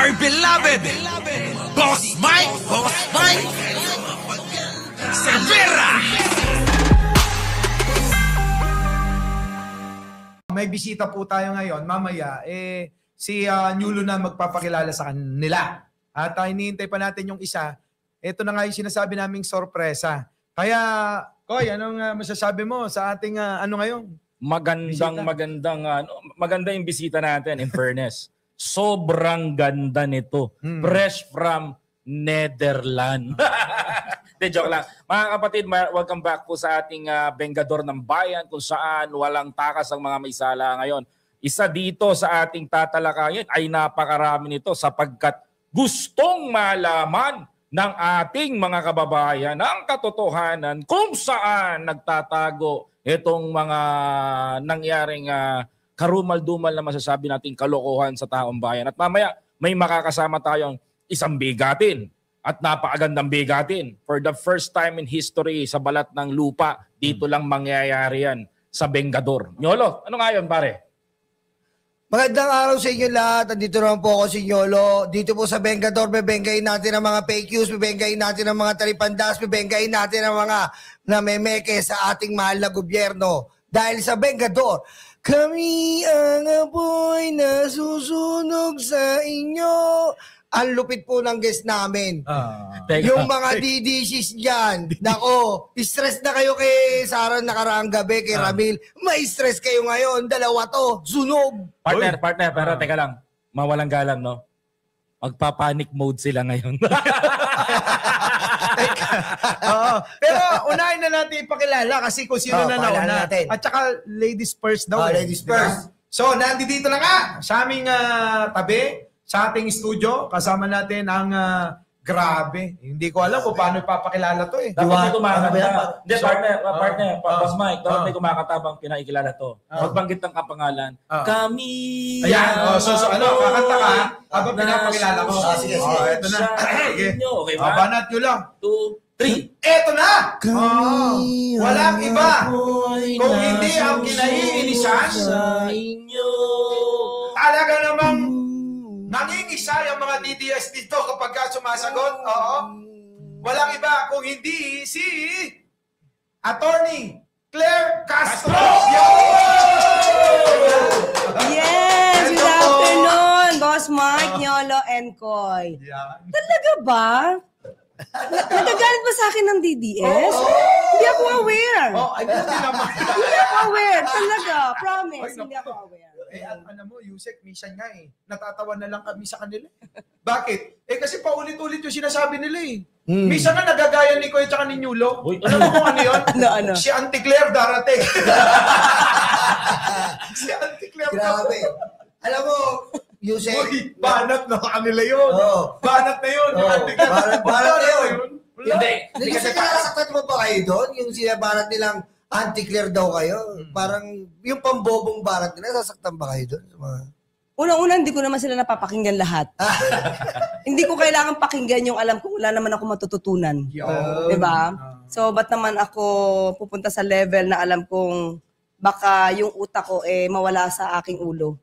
our beloved Boss Mike Cervera. May bisita po tayo ngayon. Mamaya, si Nyulo na magpapakilala sa kanila. At hinihintay pa natin yung isa. Ito na nga yung sinasabi naming sorpresa. Kaya, Koy, anong masasabi mo sa ating ano ngayon? Maganda yung bisita natin, in fairness. Sobrang ganda nito. Fresh from Netherlands. De, joke lang. Mga kapatid, welcome back po sa ating Bengador ng Bayan kung saan walang takas ang mga may sala ngayon. Isa dito sa ating tatalakayin ay napakarami nito sapagkat gustong malaman ng ating mga kababayan ang katotohanan kung saan nagtatago itong mga nangyaring karumal-dumal na masasabi nating kalokohan sa taong bayan. At mamaya may makakasama tayong isang bigatin at napakagandang bigatin. For the first time in history sa balat ng lupa, dito lang mangyayari yan sa Bengador. Nyolo, ano nga yun pare? Magandang araw sa inyo lahat. Andito naman po ako si Nyolo. Dito po sa Bengador, bebenggayin natin ang mga fake news, bebenggayin natin ang mga talipandas, bebenggayin natin ang mga namemeke sa ating mahal na gobyerno. Dahil sa Bengador, kami ang apoy na susunog sa inyo. Ang lupit po ng guest namin. Yung mga DDCs dyan, nako, stress na kayo kay Sarah nakaraang gabi, kay Ramil. May stress kayo ngayon, dalawa to, sunog. Partner, pero teka lang, mawalang galang, no? Magpa-panic mode sila ngayon. Pero unahin na natin ipakilala kasi kung sino na nauna. At saka ladies first daw. Ladies first. So, nandito na nga sa aming tabi, sa ating studio, kasama natin ang grabe. Hindi ko alam kung paano ipapakilala to eh. Dapat may kumakanta. Hindi, partner, Boss Mike, dapat may kumakata pinaikilala to. Magbanggit ng kapangalan. Kami. Ayan, so kakanta ka habang pinapakilala ko. Sige. Ito na. Okay ba? Banat nyo lang. 2, 3. Ito na! Walang iba. Kung hindi ang kinaiinisan, talaga namang nangingisa yung mga DDS dito kapag sumasagot. Oo. Walang iba kung hindi si Attorney Claire Castro. Yes! Good afternoon, Boss Mike, Nyolo, and Koy. Talaga ba? Nagagalit ba sa akin ng DDS? Hindi ako aware. Hindi naman. Hindi ako aware. Talaga. Promise. Hindi ako aware. Alam mo, Yusek, minsan nga natatawa na lang kami sa kanila. Bakit? Kasi paulit-ulit yung sinasabi nila eh. Minsan nga nagagaya ni Koy at ni Nyulo. Alam mo kung ano yun? Ano? Si Auntie Claire darating. Si Auntie Claire. Grabe. Alam mo, Yusek. Banat na kanila yun. Banat na yun. Banat na yun. Hindi kasi nakasaktan mo ba kayo doon? Yung sinabarat nilang anti-clear daw kayo. Parang yung pambobong barat nila, sasaktan ba kayo doon? Unang-una, hindi ko naman sila napapakinggan lahat. Hindi ko kailangan pakinggan yung alam kong wala naman ako matututunan. Diba? So, ba't naman ako pupunta sa level na alam kong baka yung utak ko mawala sa aking ulo.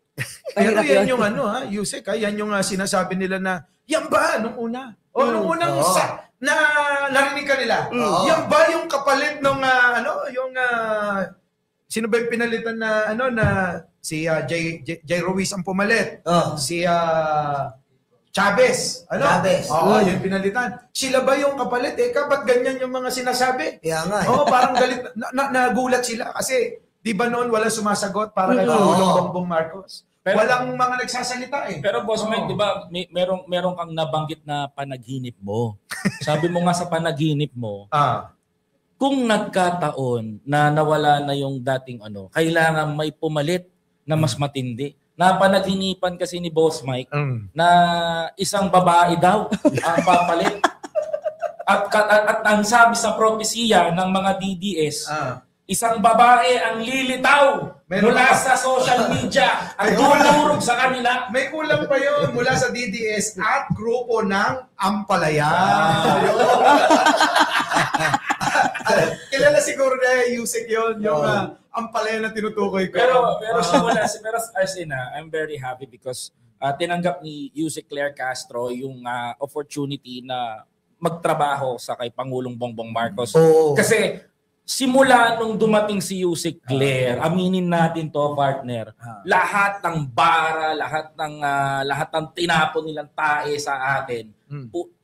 Pero yan yung Yusek, yan yung sinasabi nila na, yan ba, nung una? Nung unang narinig ka nila. Yan ba yung kapalit nung, sino ba yung pinalitan na, si Jay Ruiz ang pumalit. Si Chavez. Chavez. Yung pinalitan. Sila ba yung kapalit? Ba't ganyan yung mga sinasabi? Kaya nga. Parang galit. Nagulat sila kasi, di ba noon walang sumasagot para kay Pangulong Bongbong Marcos? Walang mga nagsasalita eh. Pero Boss Mike, di ba, meron kang nabanggit na panaginip mo. Sabi mo nga sa panaginip mo, kung nagkataon na nawala na yung dating kailangan may pumalit na mas matindi. Napanaginipan kasi ni Boss Mike na isang babae daw ang papalit. At ang sabi sa propesiya ng mga DDS, isang babae ang lilitaw mula sa social media at tutulog sa kanila. May kulang pa yun mula sa DDS at grupo ng Ampalaya. Kilala siguro na Yusek yun, yung Ampalaya na tinutukoy ko. Pero as in, I'm very happy because tinanggap ni Yusek Claire Castro yung opportunity na magtrabaho sa kay Pangulong Bongbong Marcos. Oo. Kasi simula nung dumating si Yusek Claire, aminin natin to, partner, lahat ng bara, lahat ng tinapon nilang tae sa atin,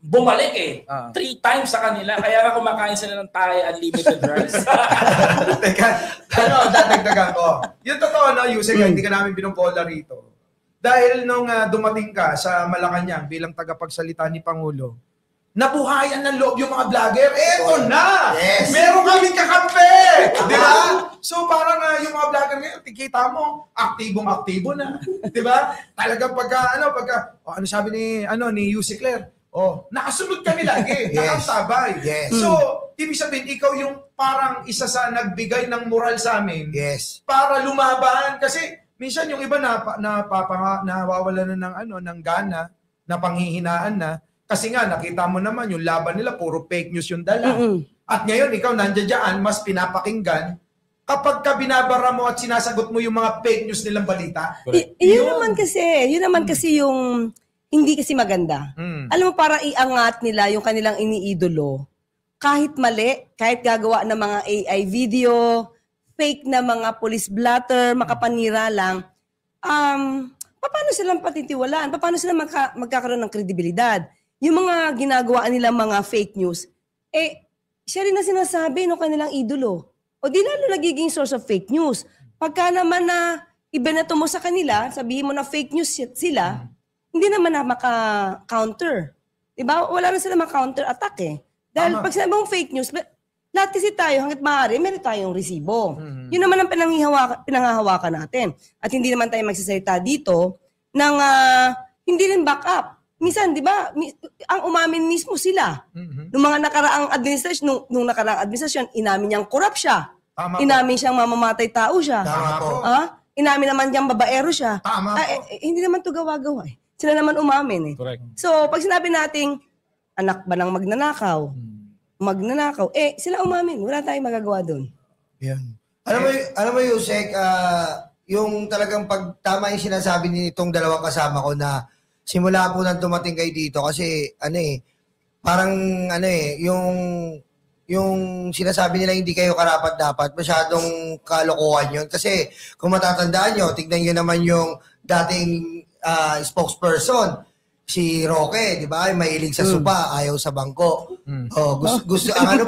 bumalik eh. 3 times sa kanila. Kaya nga kumakain sila ng tae unlimited rice. Teka, dadagdagan ko. Yung totoo, no, Yusek, hindi ka namin binubola rito. Dahil nung dumating ka sa Malacanang bilang tagapagsalita ni Pangulo, nabuhayan ng loob yung mga vlogger. Eto na! Yes. Meron kaming kakampi! Di ba? So parang yung mga vlogger ngayon, tikita mo, aktibong-aktibo na. Di ba? Talagang ano sabi ni Yusek Claire? Nakasunod kami lagi. Yes. Nakasabay. Yes. So, ibig sabihin, ikaw yung parang isa sa nagbigay ng moral sa amin Yes. para lumaban. Kasi minsan yung iba nawawalan na ng gana, na panghihinaan na. Kasi nga, nakita mo naman, yung laban nila, puro fake news yung dala. At ngayon, ikaw nandiyan dyan, mas pinapakinggan, kapag ka binabara mo at sinasagot mo yung mga fake news nilang balita. Yun naman kasi yung hindi kasi maganda. Alam mo, para iangat nila yung kanilang iniidolo, kahit mali, kahit gagawa ng mga AI video, fake na mga police blatter, makapanira lang, paano silang patitiwalaan? Paano sila magkakaroon ng kredibilidad? Yung mga ginagawa nilang mga fake news, siya rin na sinasabi ng kanilang idolo. O di lalo nagiging source of fake news. Pagka naman na ibenato mo sa kanila, sabihin mo na fake news sila, hindi naman na maka-counter. Diba? Wala na sila maka-counter-attack eh. Dahil pag sinabi mong fake news, lahat kasi tayo, hanggat maaari, meron tayong resibo. Yun naman ang pinanghahawakan natin. At hindi naman tayo magsasalita dito ng hindi rin backup. Minsan, di ba, ang umamin mismo sila. Nung mga nakaraang administrasyon, nung nakaraang administrasyon, inamin niyang korap siya. Inamin siyang mamamatay tao siya. Tama po. Inamin naman niyang babaero siya. Tama po. Hindi naman to gawa-gawa eh. Sila naman umamin eh. Correct. So, pag sinabi nating anak ba ng magnanakaw, sila umamin. Wala tayong magagawa doon. Yan. Alam mo Yusek, yung talagang tama yung sinasabi nitong dalawang kasama ko na simula po nang dumating kayo dito kasi yung sinasabi nila hindi kayo karapat-dapat, masyadong kalokohan yun. Kasi kung matatandaan nyo, tignan nyo naman yung dating spokesperson, si Roque, di ba? Mahilig sa supa, ayaw sa bangko. Gusto ang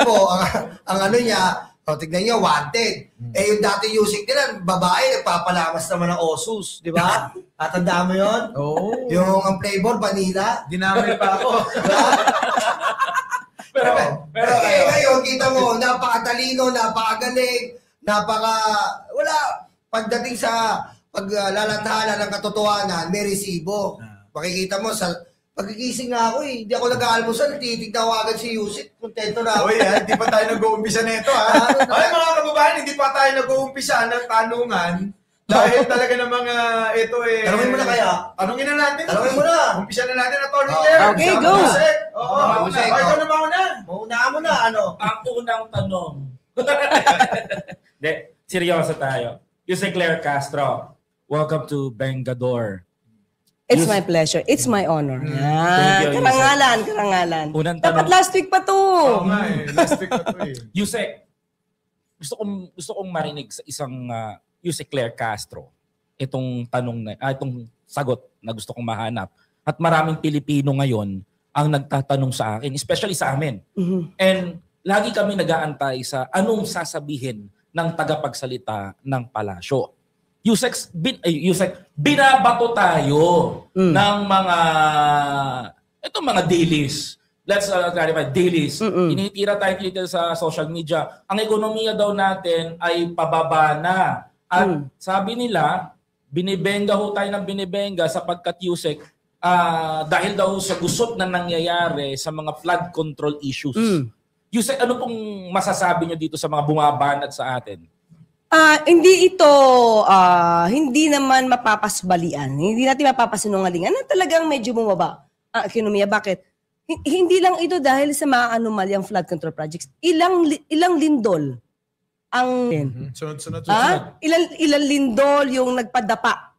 ano niya, tignan nyo, wanted. Yung dati Yusek nila, babae, nagpapalamas naman ng Osus, di ba? Tatandaan mo yun? Yung ang flavor, vanilla. Dinamay pa ako. pero ngayon, kita mo, napakatalino, napakagaling, wala, pagdating sa paglalathala ng katotohanan, may resibo. Makikita mo, pagkikising nga ako hindi ako nag-aalmusal, titignan ko agad si Yusek, kontento na ako. Hindi pa tayo nag-uumpisa nito ha. Ay mga kababayan, hindi pa tayo nag-uumpisa ng tanungan. Dahil talaga ng mga Tanungin mo na kaya? Tanungin na natin. Tanungin mo na. Umpisa na natin ang Tony Claire. Okay, go. Yusek, Ikaw na mauna. Mauna mo na, ang unang tanong. Seryoso tayo. Yusek Claire Castro, welcome to Bengador. It's my pleasure. It's my honor. Thank you, Karangalan. Unang Dapat tanong. last week pa to. Last week na to Yusek, gusto kong marinig sa isang Yusek Claire Castro itong sagot na gusto kong mahanap. At maraming Pilipino ngayon ang nagtatanong sa akin, especially sa amin. And lagi kami nag-aantay sa anong sasabihin ng tagapagsalita ng palasyo. Yusek, binabato tayo ng mga dailies. Let's clarify, dailies. Tinitira tayo dito sa social media. Ang ekonomiya daw natin ay pababa na. At sabi nila, binibenga ho tayo ng binibenga sapagkat Yusek, dahil daw sa gusot na nangyayari sa mga flood control issues. Yusek, ano pong masasabi nyo dito sa mga bumabanat sa atin? Hindi naman mapapasbalian. Hindi natin mapapasinungalingan na talagang medyo bumaba ang ekonomiya. Bakit? Hindi lang ito dahil sa mga anomalyang flood control projects. Ilang lindol ang Sunod. ilang lindol yung nagpadapa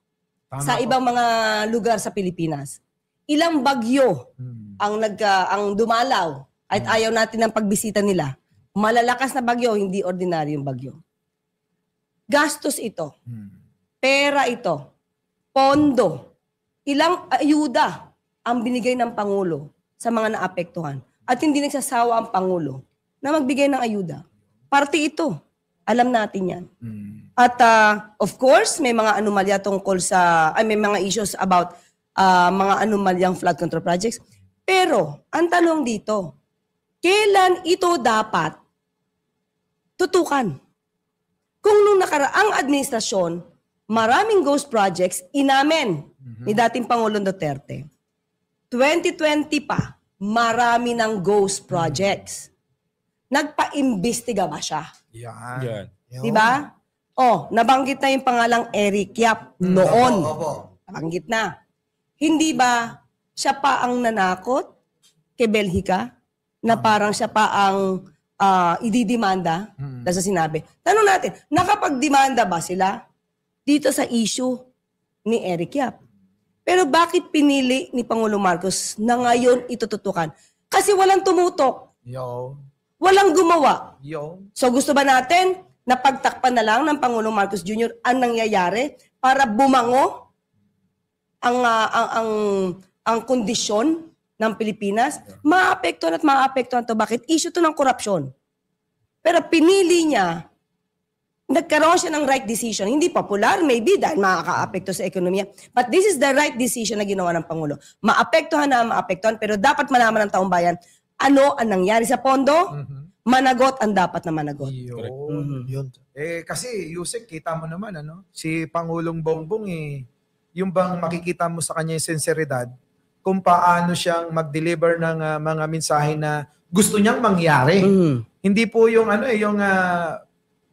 sa ibang mga lugar sa Pilipinas. Ilang bagyo ang dumalaw at ayaw natin ng pagbisita nila. Malalakas na bagyo, hindi ordinaryong bagyo. Gastos ito. Pera ito. Pondo. Ilang ayuda ang binigay ng Pangulo sa mga naapektuhan. At hindi nagsasawa ang Pangulo na magbigay ng ayuda. Parte ito. Alam natin yan. At of course, may mga anomalya tungkol may mga issues about mga anomalyang flood control projects. Pero, ang tanong dito, kailan ito dapat tutukan? Kung nung nakaraang administrasyon, maraming ghost projects inamin ni dating Pangulong Duterte. 2020 pa, marami ng ghost projects. Nagpa-imbestiga ba siya? Yan. Di ba? Nabanggit na yung pangalang Eric Yap noon. Opo. Nabanggit na. Hindi ba siya pa ang nanakot kay Belgica na parang siya pa ang ididimanda dahil sa sinabi? Tanong natin, nakapagdemanda ba sila dito sa issue ni Eric Yap? Pero bakit pinili ni Pangulong Marcos na ngayon itututukan? Kasi walang tumutok. Walang gumawa. So gusto ba natin na pagtakpan na lang ng Pangulong Marcos Jr. ang nangyayari para bumango ang kondisyon ng Pilipinas? Maapektuhan at maapektuhan to. Bakit? Issue to ng korupsyon. Pero pinili niya, nagkaroon siya ng right decision. Hindi popular, maybe, dahil makaka-apekto sa ekonomiya. But this is the right decision na ginawa ng Pangulo. Maapektuhan na maapektuhan, pero dapat malaman ng taong bayan ano ang nangyari sa pondo, managot ang dapat na managot. Yun. Kasi, Yusek, kita mo naman, si Pangulong Bongbong, yung bang makikita mo sa kanya yung sinseridad, kung paano siyang mag-deliver ng mga mensahe na gusto niyang mangyari. Hindi po yung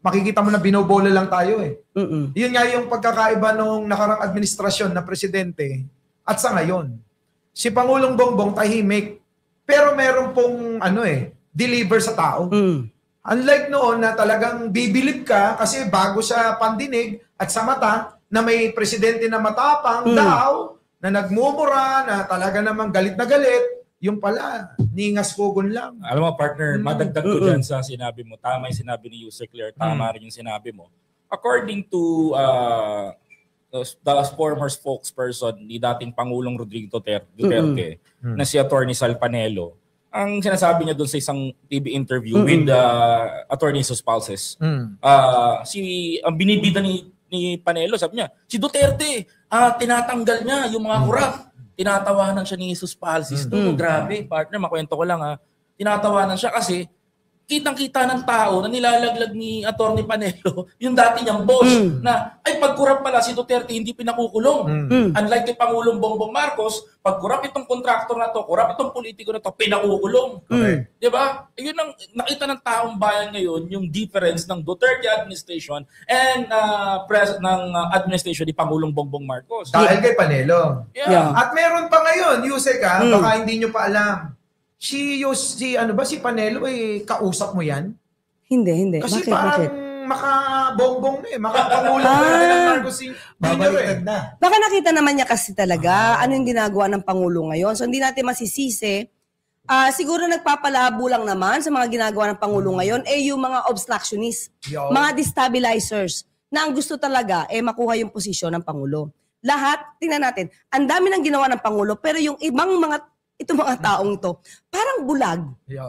makikita mo na binobola lang tayo . Yun nga yung pagkakaiba nung nakarang administrasyon na presidente at sa ngayon. Si Pangulong Bongbong tahimik, pero meron pong deliver sa tao. Unlike noon na talagang bibilib ka kasi bago sa pandinig at sa mata na may presidente na matapang daw, na nagmumura, na talaga namang galit na galit, yung pala, ningas pugon lang. Alam mo, partner, madagdag ko dyan sa sinabi mo. Tama yung sinabi ni Yusek Claire, tama rin yung sinabi mo. According to the former spokesperson ni dating Pangulong Rodrigo Duterte, na si Attorney Sal Panelo, ang sinasabi niya doon sa isang TV interview with Attorney Jesus Palces, ang binibida ni Panelo, sabi niya, si Duterte, tinatanggal niya yung mga kurap. Tinatawanan siya ni Jesus Palces. Grabe, partner, makwento ko lang tinatawanan siya kasi kitang-kita ng tao na nilalaglag ni Atty. Panelo yung dati niyang boss na ay pagkurap pala si Duterte hindi pinakukulong. Unlike kay Pangulong Bongbong Marcos, pagkurap itong kontraktor na to, kurap itong politiko na to, pinakukulong. Di ba? Yun ang nakita ng taong bayan ngayon, yung difference ng Duterte administration and ng administration ni Pangulong Bongbong Marcos. Dahil kay Panelo. Yeah. At meron pa ngayon, Yusek baka hindi nyo pa alam. Si Panelo kausap mo yan? Hindi. Kasi Bakit? parang makabongbong na makapangulo na ng Marcos Jr. na. Baka nakita naman niya kasi talaga ano yung ginagawa ng Pangulo ngayon. So hindi natin masisisi. Siguro nagpapalabo lang naman sa mga ginagawa ng Pangulo ngayon yung mga obstructionists, mga destabilizers na ang gusto talaga makuha yung posisyon ng Pangulo. Lahat, tingnan natin, ang dami ng ginawa ng Pangulo pero yung ibang itong mga taong ito, parang bulag.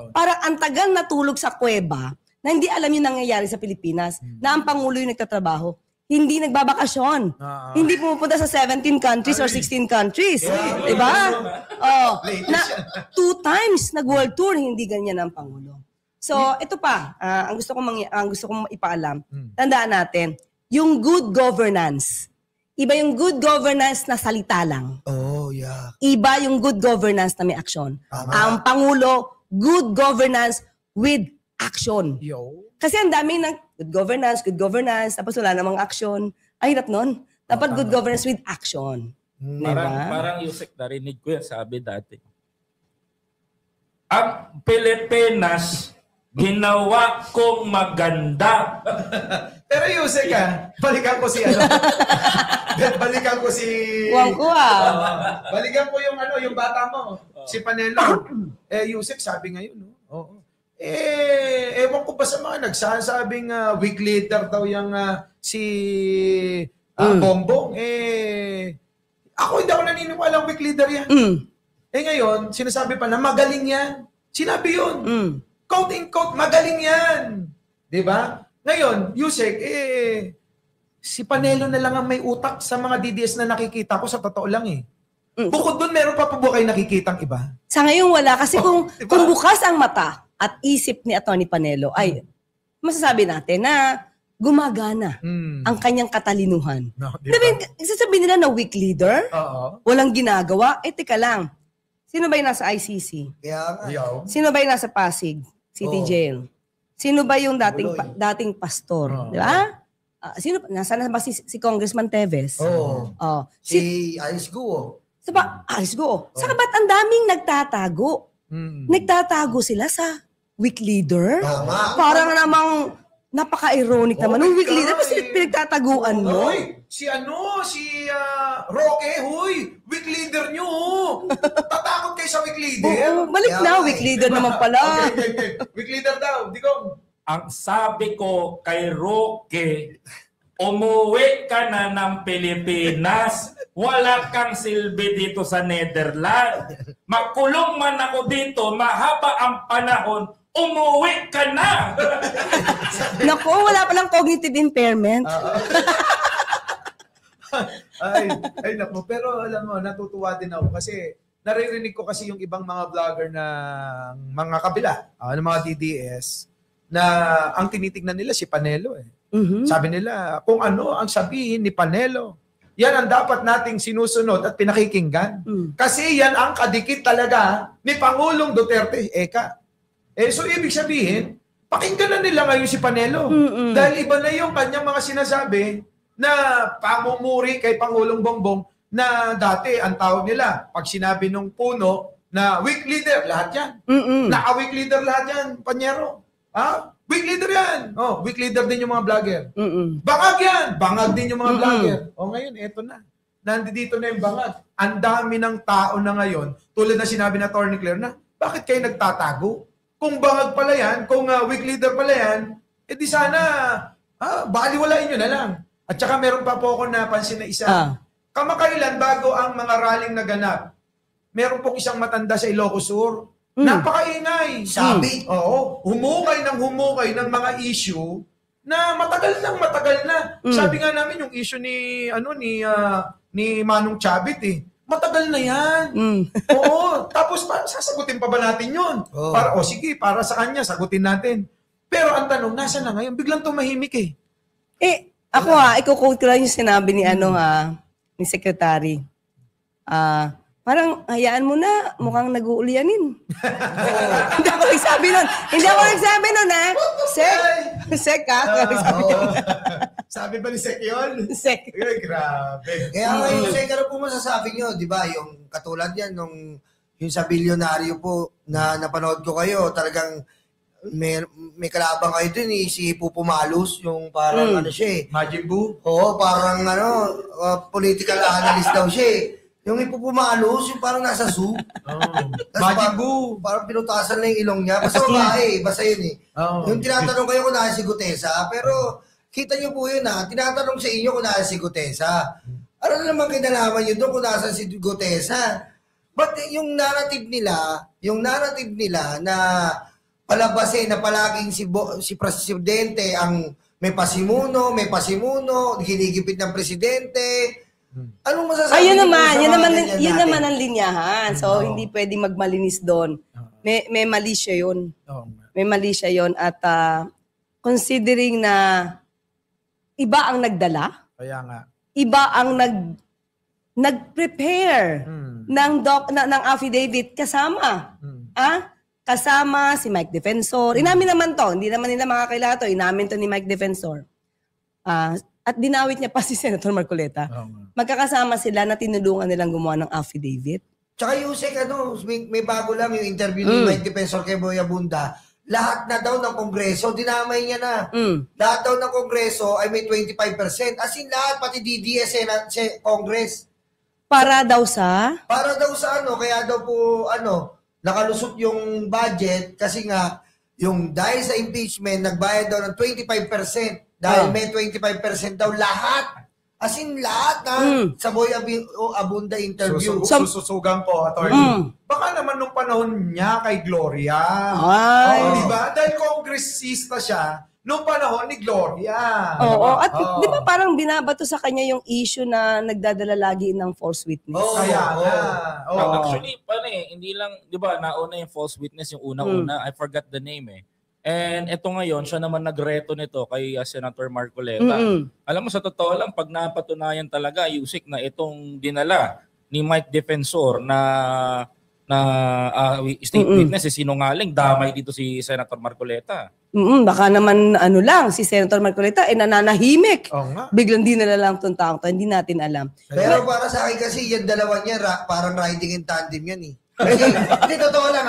Parang ang tagal natulog sa kuweba na hindi alam yung nangyayari sa Pilipinas, na ang Pangulo yung nagtatrabaho. Hindi nagbabakasyon. Hindi pumupunta sa 17 countries or 16 countries. Diba? Na 2 times nag-world tour, hindi ganyan ang Pangulo. So, ito pa, ang gusto kong ipaalam, tandaan natin, yung good governance. Iba yung good governance na salita lang. Iba yung good governance na may aksyon. Ang Pangulo, good governance with action. Kasi ang daming ng good governance, tapos wala namang action. Ay, hirap nun. Dapat good governance with action. Parang Yusek, narinig ko yan, sabi dati. Ang Pilipinas, ginawa kong maganda. Pero Yusek balikan ko si Balikan ko si... Kuwang ko Balikan ko yung bata mo. Si Panelo. Yusek, sabi ngayon, no? Oo. Ewan ko ba sa mga nagsasabing week leader daw yung si Bongbong. Ako hindi ako naniniwala ang week leader yan. Ngayon, sinasabi pa na magaling yan. Sinabi yun. Quote in quote, magaling yan. Diba? Ngayon, Yusek, si Panelo na lang ang may utak sa mga DDS na nakikita ko, sa totoo lang Bukod doon, meron pa po kayo nakikitang iba? Sa ngayon wala. Kasi diba? kung bukas ang mata at isip ni Atty. Panelo, ay masasabi natin na gumagana ang kanyang katalinuhan. No, diba? Sasabihin nila na weak leader, Oo. walang ginagawa, teka lang. Sino ba yung nasa ICC? Kaya nga. Yo. Sino ba yung nasa Pasig City Jail? Sino ba yung dating pastor? Di ba? Sino nasa na ba si Congressman Teves? Si Alice Guo. Alice Guo. Saka ba't ang daming nagtatago? Nagtatago sila sa weak leader? Tama. Parang namang napaka-ironic naman. Yung weak leader, kasi pinagtataguan mo? Hoy, si Roque, huy, weak leader nyo. Tatakot kayo sa weak leader. Oo, balik na, weak leader naman pala. Okay. Weak leader daw, Digong. Ang sabi ko kay Roque, umuwi ka na ng Pilipinas. Wala kang silbi dito sa Netherlands. Makulong man ako dito, mahaba ang panahon, umuwi ka na! Naku, wala palang cognitive impairment. Ay naku, pero alam mo, natutuwa din ako kasi naririnig ko kasi yung ibang mga vlogger ng mga kabila, ng mga DDS, na ang tinitignan nila si Panelo Sabi nila, kung ano ang sabihin ni Panelo, yan ang dapat nating sinusunod at pinakikinggan. Kasi yan ang kadikit talaga ni Pangulong Duterte. So ibig sabihin, pakinggan na nila ngayon si Panelo. Dahil iba na yung kanyang mga sinasabi na pamumuri kay Pangulong Bongbong na dati ang tawag nila, pag sinabi nung puno na weak leader, lahat yan. Naka-weak leader lahat yan, Panyero. Weak leader yan. Weak leader din yung mga vlogger. Bangag yan. Bangag din yung mga vlogger. Ngayon, eto na. Nandito na yung bangag. Ang dami ng tao na ngayon, tulad na sinabi na Atty. Claire na, bakit kayo nagtatago? Kung bangag pala yan, kung weak leader pala yan, di sana, baliwalain nyo na lang. At saka meron pa po ako napansin na isa. Kamakailan, bago ang mga rallying naganap, meron pong isang matanda sa Ilocos Sur. Napakaingay. Sabi. Oo. Humukay ng mga issue na matagal na. Sabi nga namin yung issue ni Manong Chavit matagal na yan. Oo. Tapos sasagutin pa ba natin yun? Sige, para sa kanya, sagutin natin. Pero ang tanong, nasa na ngayon? Biglang tumahimik Ako iko-quote ko lang yung sinabi ni ni Secretary. Parang hayaan mo na, mukhang nag-uulianin. Hindi ako nagsabi nun. Sek Sabi ba ni Sek yun? Sek. Ay, grabe. Kaya ngayon, Sek, ano po masasabi nyo? Di ba, yung katulad yan, yung sa bilyonaryo po na napanood ko kayo, talagang may kalabang kayo dun si Pupo Malus, yung parang Majin Buu? Oo, parang political analyst daw siya Yung Pupo Malus, yung parang nasa zoo. Majin Buu. Parang pinutasan na yung ilong niya. Basta babae, basta yun Yung tinatanong kayo kung nasa si Gutesa, pero kita niyo po yun tinatanong sa inyo kung nasa si Gutesa. Ano na naman kinalaman nyo doon kung nasa si Gutesa? But yung narrative nila na palabasin na palaging si Presidente ang may pasimuno, ginigipit ng Presidente. Anong masasabi? Yun naman ang linyahan. So, hindi pwedeng magmalinis doon. May mali siya yun. May mali siya yun. At considering na iba ang nagdala, kaya nga. Iba ang nag-prepare ng affidavit kasama. Kasama si Mike Defensor. Inamin naman to. Hindi naman nila makakaila to. Inamin to ni Mike Defensor. At dinawit niya pa si Senator Marcoleta. Magkakasama sila na tinulungan nilang gumawa ng affidavit. Tsaka Yusek, may bago lang yung interview ni Mike Defensor kay Boy Abunda lahat na daw ng Kongreso, dinamay niya na. Lahat daw ng Kongreso ay may 25%. As in lahat, pati DDS, Congress. Para daw sa? Para daw sa kaya daw po, nakalusot yung budget kasi nga, yung dahil sa impeachment, nagbayad daw ng 25%. Dahil may 25% daw lahat. As in lahat na sa Boy Abunda interview. Sususugan ko, attorney. Baka naman nung panahon niya kay Gloria. Ay. Diba? Dahil congressista siya, nung panahon ni Gloria. Oo. At di ba parang binabato sa kanya yung issue na nagdadala lagi ng false witness? Actually, hindi lang, di ba, nauna yung false witness, yung unang-una. I forgot the name And ito ngayon, siya naman nagreto nito kay Senator Marcoleta. Alam mo, sa totoo lang, pag napatunayan talaga, Yusik, na itong dinala ni Mike Defensor na state witness, sinungaling, damay dito si Senator Marcoleta. Baka naman si Senator Marcoleta nananahimik. Biglang dinala lang itong taong to, hindi natin alam. Pero para sa akin kasi, yung dalawa niya, parang riding in tandem yan eh. Hindi, totoo lang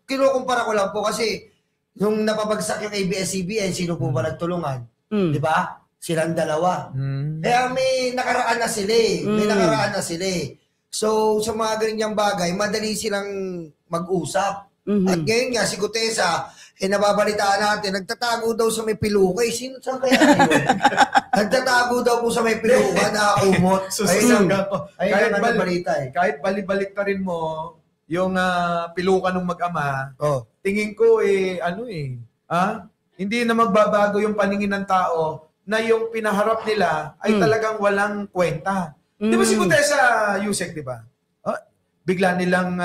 kinukumpara ko lang po kasi nung napabagsak yung ABS-CBN, sino po ba nagtulungan? Di ba? Silang dalawa. Kaya may nakaraan na sila So, sa mga ganyang bagay, madali silang mag-usap. At ngayon nga, si Gutesa, nababalitaan natin, nagtatago daw sa may piluka. Sino saan kaya yun? Nagtatago daw po sa may piluka na umot. Kahit balibalik ta rin mo, yung piluka ng mag-ama, tingin ko hindi na magbabago yung paningin ng tao na yung pinaharap nila ay talagang walang kwenta. Di ba si Gutesa, Yusek, di ba? Bigla nilang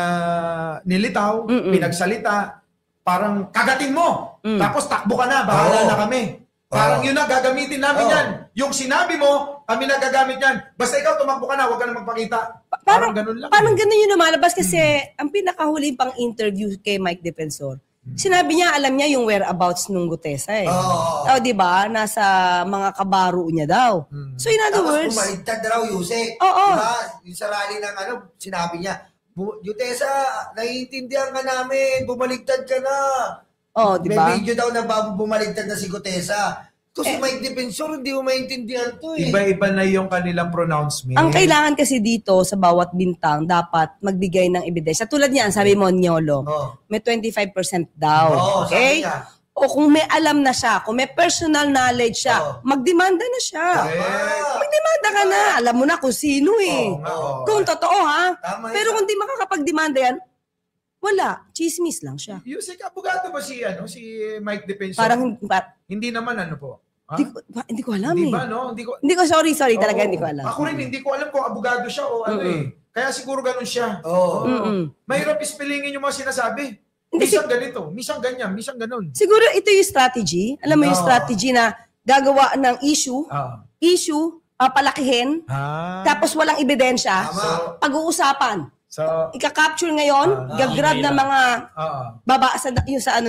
nilitaw, pinagsalita, parang kagatin mo, tapos takbo ka na, bahala na kami. Parang yun na, gagamitin namin yan. Yung sinabi mo, kami na gagamit yan. Basta ikaw, tumakbo ka na, huwag ka na magpakita. Parang ganun lang. Parang ganun yung lumalabas kasi ang pinakahuling pang interview kay Mike Defensor, sinabi niya, alam niya yung whereabouts nung Gutesa di ba? Nasa mga kabaro niya daw. So in other words, bumaligtad raw, Yusek. Diba? Yung sa rally ng sinabi niya, Gutesa, naiintindihan ka namin, bumaligtad ka na. Diba? May video daw na bumaligtad na si Gutesa. Kasi Mike Defensor, hindi mo maintindihan to Iba-iba na yung kanilang pronouncement. Ang kailangan kasi dito sa bawat bintang, dapat magbigay ng ebidensya. Tulad niyan, sabi mo, Nyolo, may 25% daw. Okay? O kung may alam na siya, kung may personal knowledge siya, magdemanda na siya. Magdemanda ka na. Alam mo na kung sino Kung totoo Pero kung di makakapagdemanda yan, wala. Chismis lang siya. Yusek, abogado ba si Mike Defensor? Parang, hindi naman po. Hindi ko alam Hindi ba, no? Hindi ko, sorry, talaga hindi ko alam. Ako rin, hindi ko alam kung abogado siya o Kaya siguro ganun siya. Mahirap ispilingin yung mga sinasabi. Misang ganito, misang ganyan, misang ganun. Siguro ito yung strategy. Alam mo yung strategy na gagawa ng issue, palakihin, tapos walang ebidensya, pag-uusapan. So, ika-capture ngayon, gagrab ng mga baba sa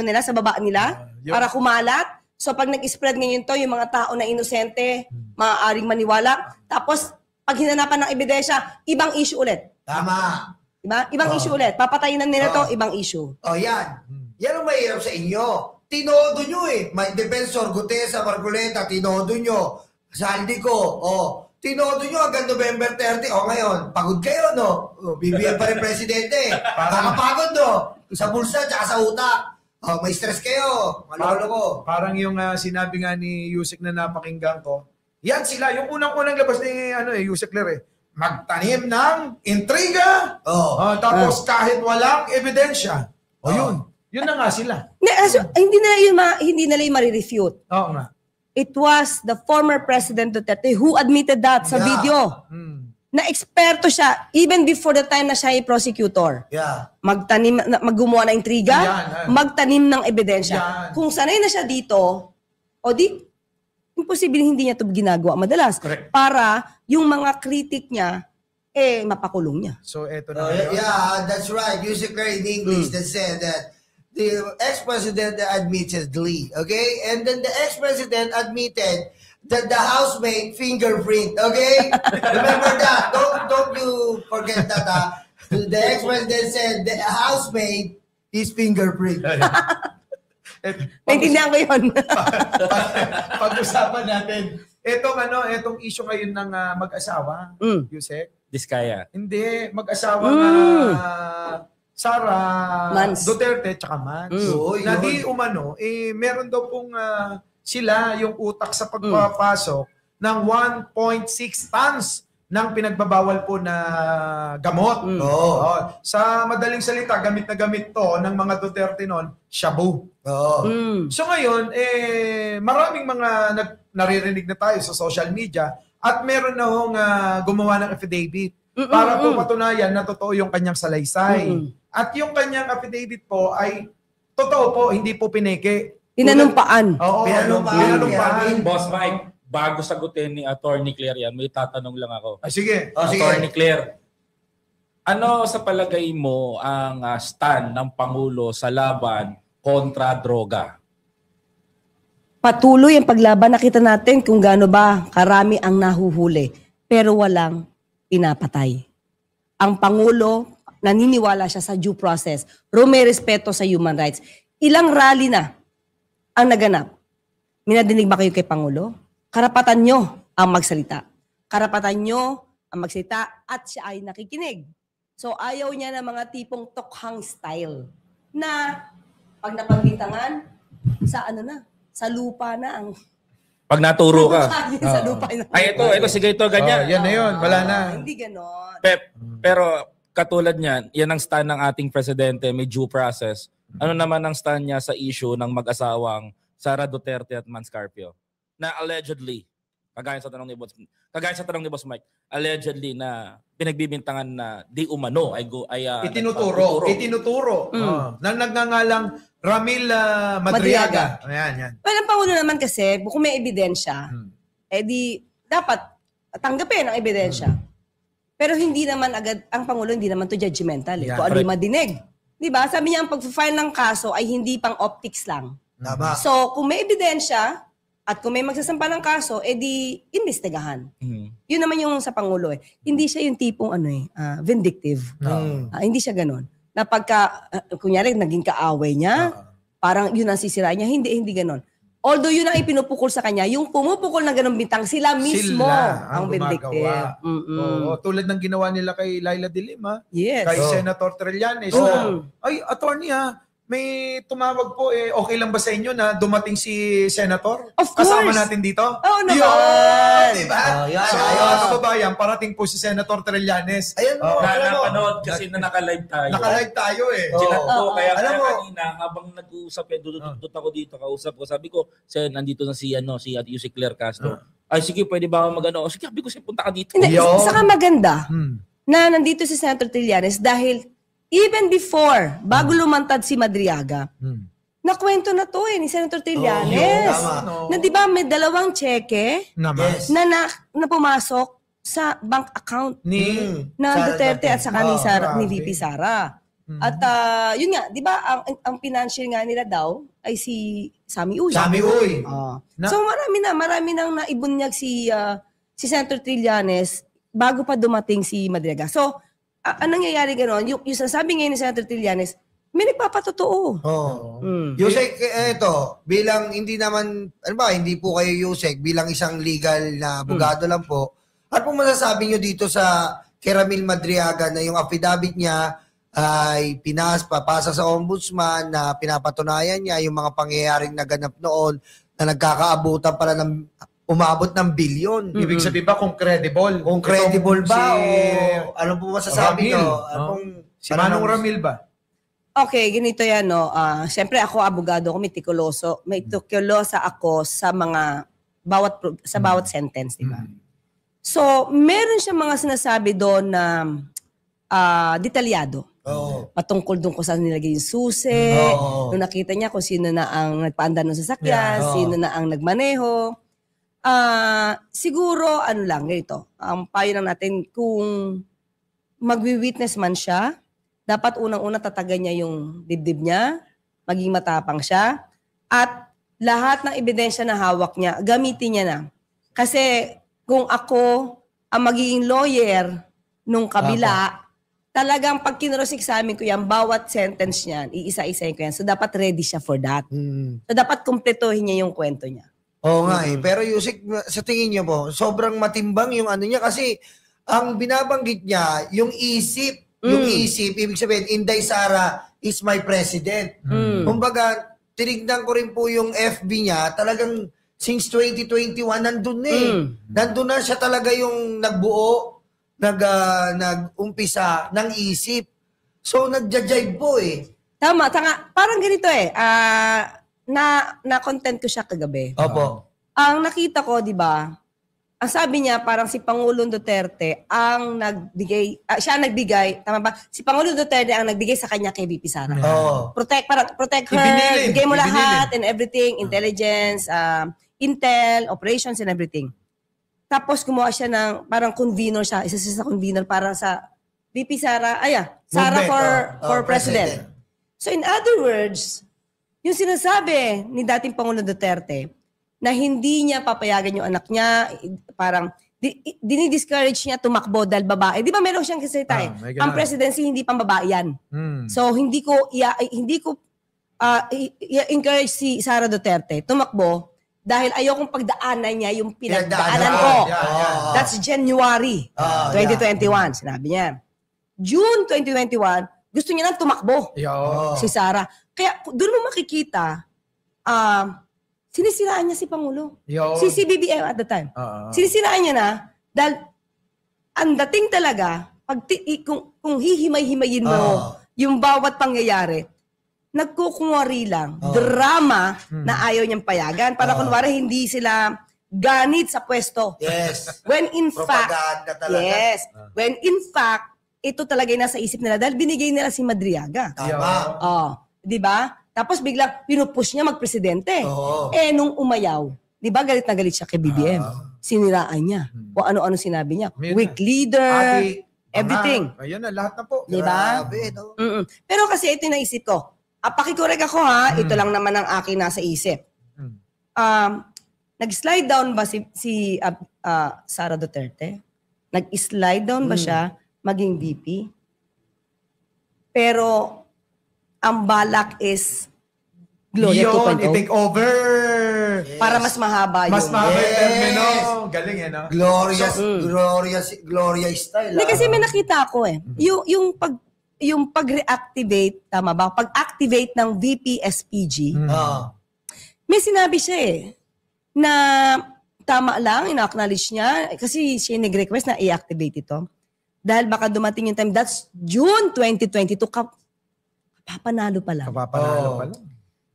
nila, sa baba nila, para kumalat. So pag nag-spread ngayon to, yung mga tao na inosente, maaaring maniwala. Tapos pag hinanapan ng ebidensya, ibang issue ulit. Tama. Diba? Ibang issue ulit. Papatayin na nila to, ibang issue. Yan. Yan ang mahirap sa inyo. Tinodo nyo Mike Defensor, Gutesa, Marcoleta, tinodo nyo. Saldi ko, tinodo nyo hanggang November 30. Ngayon, pagod kayo, no? BBM pa rin presidente. Kakapagod, no? Sa bulsa, tsaka sa utak. May stress kayo. Malolo ko. Parang yung sinabi nga ni Yusek na napakinggan ko, yan sila, yung unang-unang labas ni Yusek Ler magtanim ng intriga. Tapos kahit walang ebidensya. Yun na nga sila. Hindi nila yung marirefute. Oo nga. It was the former President Duterte who admitted that sa video. Na eksperto siya even before the time na siya ay prosecutor. Maggumawa ng intriga, magtanim ng ebidensya. Kung sanay na siya dito, imposible hindi niya ito ginagawa madalas. Correct. Para yung mga kritik niya, mapakulong niya. So, eto na. That's right. Music in English that said that the ex-president admittedly, okay? And then the ex-president admitted that the housemaid fingerprint, okay? Remember that. Don't you forget that. The ex-president said the housemaid is fingerprint. Naintindihan ko yun. Pag-usapan natin. Etong issue ngayon ng mag-asawa, Yusek. Diskaya. Hindi, mag-asawa Sara Mans. Duterte tsaka Mans. Na di umano, meron daw pong sila yung utak sa pagpapasok ng 1.6 tons ng pinagbabawal po na gamot. Sa madaling salita, gamit na gamit to ng mga Duterte noon, shabu. So ngayon, maraming mga naririnig na tayo sa social media at meron na hong gumawa ng affidavit para po patunayan na totoo yung kanyang salaysay. At yung kanyang affidavit po ay totoo po, hindi po pineke. Pinanumpaan. Oo, pinanumpaan. Boss Mike, bago sagutin ni Attorney Claire yan, may tatanong lang ako. Sige. Attorney Claire, ano sa palagay mo ang stand ng Pangulo sa laban kontra droga? Patuloy ang paglaban. Nakita natin kung gaano ba karami ang nahuhuli, pero walang pinapatay. Ang Pangulo, naniniwala siya sa due process. May respeto sa human rights. Ilang rally na ang naganap. Minadinig ba kayo kay Pangulo? Karapatan nyo ang magsalita. Karapatan nyo ang magsalita at siya ay nakikinig. So ayaw niya ng mga tipong tokhang style na pag napagbintangan, sa lupa na ang... Pag naturo ka. sa lupa na. Ay, ito, sige, ito, ganyan. Yan na yun, wala na. Hindi ganon. Pero katulad niyan, yan ang stand ng ating presidente, may due process. Ano naman ang stand niya sa issue ng mag-asawang Sara Duterte at Mans Carpio? Na allegedly, kagaya sa tanong ni Boss Mike, allegedly na pinagbibintangan na di umano ay itinuturo. Na nagngangalang Ramil Madriaga. Ayan. Well, ang Pangulo naman kasi, kung may ebidensya, dapat tanggapin ang ebidensya. Pero hindi naman agad, ang Pangulo hindi naman to judgmental. Kung ano yung madinig. Diba? Sabi niya, ang pag-file ng kaso ay hindi pang optics lang. So, kung may ebidensya, at kung may magsasampa ng kaso, imbestigahan. Yun naman yung sa Pangulo. Hindi siya yung tipong vindictive. Hindi siya ganun. Na pagka, kunyari, naging kaaway niya, parang yun ang sisira niya. Hindi ganun. Although yun ang ipinupukol sa kanya, yung pumupukol na ganung bintang, sila mismo ang vindictive. Tulad ng ginawa nila kay Laila de Lima, Yes. kay Senator Trillanes. Ay, attorney may tumawag po, okay lang ba sa inyo na dumating si Senator? Of course. Kasama natin dito? Oo naman. Diba? Yan, So, ayos. kababayan, parating po si Senator Trillanes. Ayan mo, Napanood kasi na naka-live tayo. Naka-live tayo Chinat ko, kaya Alam mo, kanina, habang nag-uusap, dudot ako dito, kausap ko. Sabi ko, nandito na si Yusek Claire Castro. Ay, sige, pwede ba ako mag-ano? Sige, sabi ko, punta ka dito. Hindi, saka maganda na nandito si Senator Trillanes dahil even before, bago lumantad si Madriaga, nakwento na to ni Senator Trillanes. Na di ba may dalawang cheque Naman. na pumasok sa bank account na Sara Duterte at saka ni grabe. VP Sara. At yun nga, di ba ang financial nga nila daw ay si Sammy Uy. So marami nang naibunyag si Senator Trillanes bago pa dumating si Madriaga. So anong nangyayari gano'n? Yung sasabi ngayon ni Senator Trillanes, may nagpapatotoo. Yusek, bilang hindi naman, hindi po kayo Yusek, bilang isang legal na abogado lang po, at kung masasabi nyo dito sa Ramil Madriaga na yung affidavit niya ay papasa sa ombudsman na pinapatunayan niya yung mga pangyayaring naganap noon na nagkakaabutan pala ng umabot ng bilyon. Ibig sabihin ba kung credible? Kung credible ba o ano po masasabi Ramil. nyo? Si Manong Ramil ba? Okay, ganito yan, no. Siyempre ako, abogado ako, may tikulosa ako sa mga bawat sentence, di ba? So, meron siya mga sinasabi doon na detalyado. Patungkol doon kung saan nilagay yung susi, nung nakita niya kung sino na ang nagpaanda ng sasakyan, sino na ang nagmaneho. Siguro, ganito, ang payo lang natin, kung magwi-witness man siya, dapat unang-una tatagan niya yung dibdib niya, maging matapang siya, at lahat ng ebidensya na hawak niya, gamitin niya na. Kasi kung ako ang magiging lawyer nung kabila, talagang pag kinross-examine ko yan, bawat sentence niyan, iisa-isahin ko yan. So, dapat ready siya for that. So, dapat kumpletuhin niya yung kwento niya. Oo nga eh. Pero Yusik, sa tingin niyo po, sobrang matimbang yung ano niya kasi ang binabanggit niya, yung isip, ibig sabihin, Inday Sara is my president. Kumbaga, tinignan ko rin po yung FB niya, talagang since 2021, nandun na eh. Nandun na siya talaga yung nagbuo, nag-umpisa ng isip. So, nagja-jive po eh. Tama. Parang ganito eh. Na-content ko siya kagabi. Opo. Ang nakita ko, di ba, ang sabi niya, parang si Pangulong Duterte ang nagbigay, siya nagbigay, tama ba? Si Pangulong Duterte ang nagbigay sa kanya kay VP Sara. Oo. Protect her, Ibinilin. bigay mo lahat and everything, intelligence, intel, operations and everything. Tapos gumawa siya ng, parang convener siya, isa siya sa convener para sa VP Sara, Sara for President. So in other words, yung sinasabi ni dating Pangulong Duterte, na hindi niya papayagan yung anak niya, parang dinidiscourage niya tumakbo dahil babae. Di ba meron siyang kasalita eh? may ganun. Ang presidency hindi pang babae yan. So hindi ko encourage si Sara Duterte tumakbo dahil ayokong pagdaanan niya yung pinagdaanan ko. Yeah. That's January 2021, sinabi niya. June 2021, gusto niya nang tumakbo si Sara. Kaya doon mo makikita, sinisiraan niya si Pangulo. Si CBBM at the time. Sinisiraan niya na dahil ang dating talaga, kung hihimay-himayin mo yung bawat pangyayari, nagkukunwari lang, drama na ayaw niyang payagan. Para kunwari hindi sila ganit sa pwesto. Yes. When in fact, Propaganda talaga. yes. When in fact, ito talaga yung nasa isip nila dahil binigay nila si Madriaga. Tama. Di ba? Tapos biglang pinupush niya magpresidente. Oo. Nung umayaw, di ba galit na galit siya kay BBM? Siniraan niya. O ano-ano sinabi niya. Weak leader, everything. Ayun na, lahat na po. Di ba? Grabe, no? Pero kasi ito yung naisip ko. Pakikorek ako ha, ito lang naman ang akin nasa isip. Nag-slide down ba si Sara Duterte? Nag-slide down ba siya maging VP? Pero ang balak is Gloria Yun, 2.0. i-take over. Para mas mahaba Mas yung... mahaba yung Yes. termino. Galing eh, no? Gloria style. Hindi kasi may nakita ako eh. Yung pag-reactivate, tama ba? Pag-activate ng VP SPG, may sinabi siya eh, na tama lang, ina-acknowledge niya, kasi siya nag-request na i-activate ito. Dahil baka dumating yung time, that's June 2022, kapapanalo pa lang. Kapapanalo pa lang.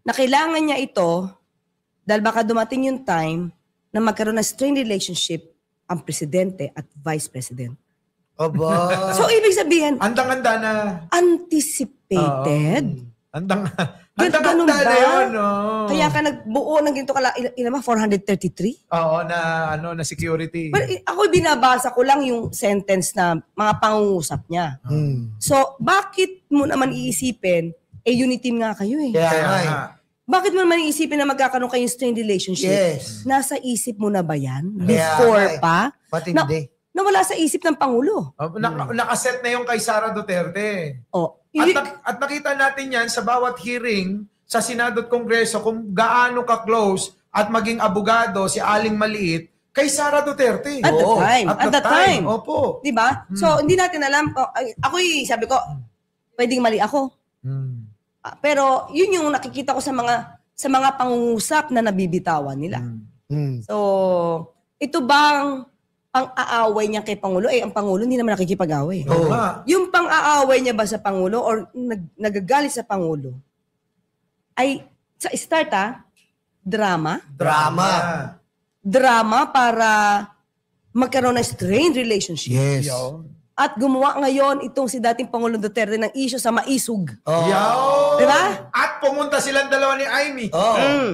Na kailangan niya ito, dahil baka dumating yung time na magkaroon ng strained relationship ang presidente at vice president. Aba. So, ibig sabihin, Andang-anda na. anticipated. Andang-anda Ganun na ba? yun, no? Kaya ka nagbuo ng ganito kala, ilan ba? 433? Oo, na security. Well, ako binabasa ko lang yung sentence na mga pangungusap niya. So, bakit mo naman iisipin, unity team nga kayo eh. Kaya Kaya nga eh. nga. Bakit mo naman iisipin na magkakaroon kayong strained relationship? Yes. Nasa isip mo na ba yan? Kaya Before nga eh. pa? Matindi. Nawala sa isip ng Pangulo. Nakaset na yung kay Sara Duterte. Oh, At nakita natin yan sa bawat hearing sa Senado at Kongreso kung gaano ka-close at maging abogado si Aling Maliit kay Sara Duterte. At the time. At At the the time. Opo. di ba? So, hindi natin alam. Sabi ko, pwedeng mali ako. Pero yun yung nakikita ko sa mga pangungusap na nabibitawan nila. So, ito bang pang-aaway niya kay Pangulo? Ang Pangulo hindi naman nakikipag-away. Oo nga. Yung pang-aaway niya ba sa Pangulo or nagagalit sa Pangulo ay sa start drama. Drama para magkaroon ng strained relationship. Yes. At gumawa ngayon itong si dating Pangulong Duterte ng issue sa Maisog. Yaw! Diba? At pumunta silang dalawa ni Amy.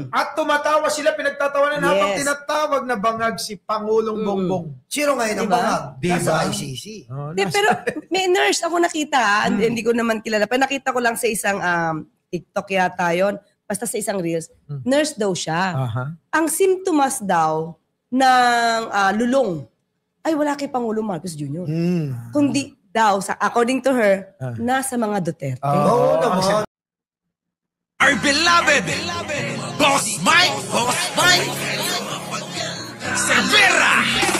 At tumatawa sila, pinagtatawanan habang Yes. tinatawag na bangag si Pangulong Bongbong. Sino ngayon ang Diba? bangag? Diba? Nasa ICC. Hindi, pero may nurse ako nakita, hindi ko naman kilala. Pero nakita ko lang sa isang TikTok yata yun, basta sa isang Reels. Nurse daw siya. Ang symptoms daw ng lulong ay wala kay Pangulong Marcos Jr. Kundi daw, according to her, nasa mga Duterte. Oo naman. Our beloved Boss Mike Severa.